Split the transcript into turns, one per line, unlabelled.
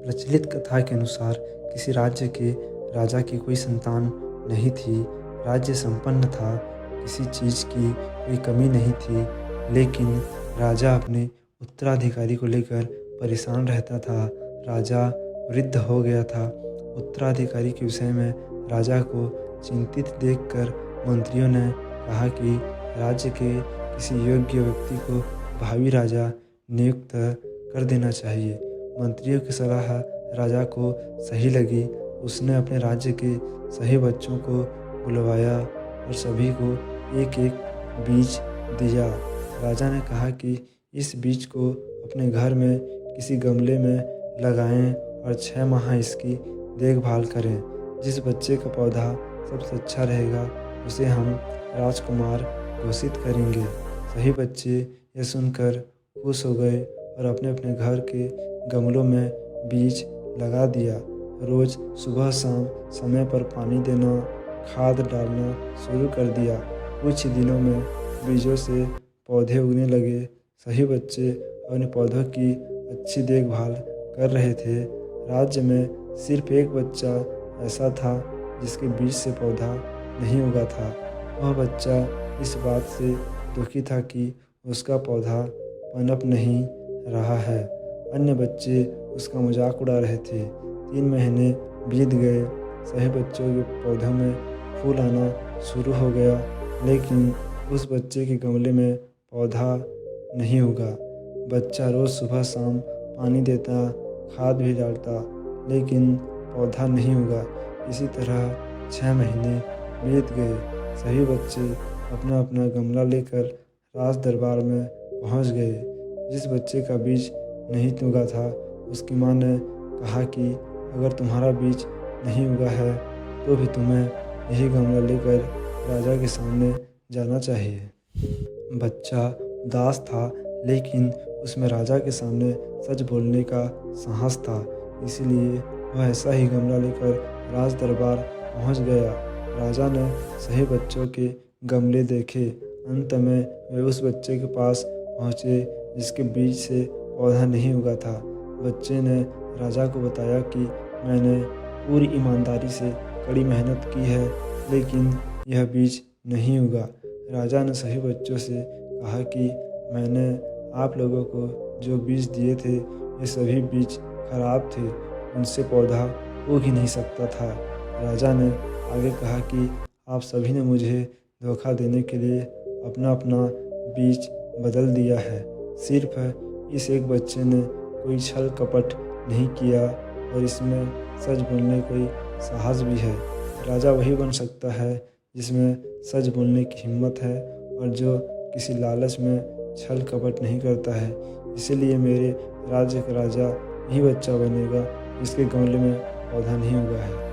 प्रचलित कथा के अनुसार किसी राज्य के राजा की कोई संतान नहीं थी। राज्य संपन्न था, किसी चीज़ की कोई कमी नहीं थी, लेकिन राजा अपने उत्तराधिकारी को लेकर परेशान रहता था। राजा वृद्ध हो गया था। उत्तराधिकारी के विषय में राजा को चिंतित देखकर मंत्रियों ने कहा कि राज्य के किसी योग्य व्यक्ति को भावी राजा नियुक्त कर देना चाहिए। मंत्रियों की सलाह राजा को सही लगी। उसने अपने राज्य के सभी बच्चों को बुलवाया और सभी को एक एक बीज दिया। राजा ने कहा कि इस बीज को अपने घर में किसी गमले में लगाएं और 6 माह इसकी देखभाल करें। जिस बच्चे का पौधा सबसे अच्छा रहेगा उसे हम राजकुमार घोषित करेंगे। सभी बच्चे यह सुनकर खुश हो गए और अपने अपने घर के गमलों में बीज लगा दिया। रोज़ सुबह शाम समय पर पानी देना, खाद डालना शुरू कर दिया। कुछ ही दिनों में बीजों से पौधे उगने लगे। सभी बच्चे अपने पौधों की अच्छी देखभाल कर रहे थे। राज्य में सिर्फ एक बच्चा ऐसा था जिसके बीज से पौधा नहीं उगा था। वह बच्चा इस बात से दुखी था कि उसका पौधा पनप नहीं रहा है। अन्य बच्चे उसका मजाक उड़ा रहे थे। 3 महीने बीत गए। सभी बच्चों के पौधों में फूल आना शुरू हो गया, लेकिन उस बच्चे के गमले में पौधा नहीं उगा। बच्चा रोज़ सुबह शाम पानी देता, खाद भी डालता, लेकिन पौधा नहीं उगा। इसी तरह 6 महीने बीत गए। सभी बच्चे अपना अपना गमला लेकर राज दरबार में पहुंच गए। जिस बच्चे का बीज नहीं उगा था उसकी माँ ने कहा कि अगर तुम्हारा बीज नहीं उगा है तो भी तुम्हें यही गमला लेकर राजा के सामने जाना चाहिए। बच्चा उदास था, लेकिन उसमें राजा के सामने सच बोलने का साहस था। इसलिए वह ऐसा ही गमला लेकर राज दरबार पहुंच गया। राजा ने सभी बच्चों के गमले देखे। अंत में वे उस बच्चे के पास पहुंचे जिसके बीज से पौधा नहीं उगा था। बच्चे ने राजा को बताया कि मैंने पूरी ईमानदारी से कड़ी मेहनत की है, लेकिन यह बीज नहीं उगा। राजा ने सभी बच्चों से कहा कि मैंने आप लोगों को जो बीज दिए थे ये सभी बीज खराब थे, उनसे पौधा उग ही नहीं सकता था। राजा ने आगे कहा कि आप सभी ने मुझे धोखा देने के लिए अपना अपना बीज बदल दिया है। सिर्फ इस एक बच्चे ने कोई छल कपट नहीं किया और इसमें सच बोलने कोई साहस भी है। राजा वही बन सकता है जिसमें सच बोलने की हिम्मत है और जो किसी लालच में छल कपट नहीं करता है। इसीलिए मेरे राज्य का राजा यही बच्चा बनेगा जिसके गमले में पौधा नहीं उगा है।